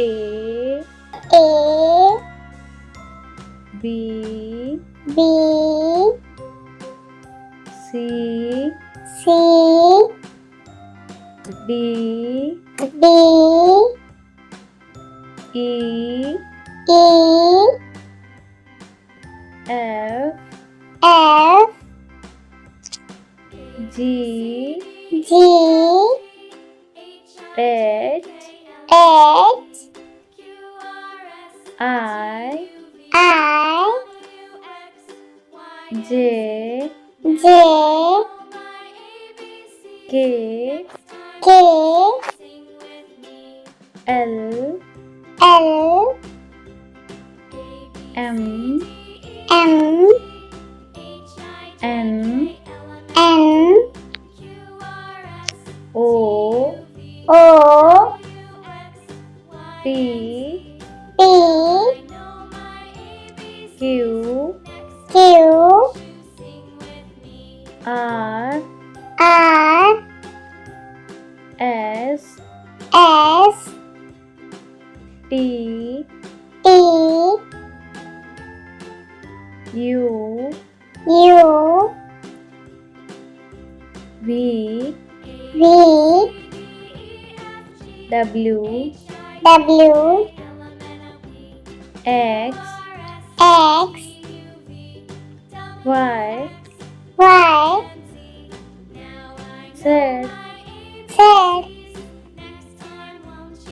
A A B B C C D D E E F F G G H H I I J J K K L L M M N N O O P P Q Q R R S S T T U U V V W W X X Y Y Z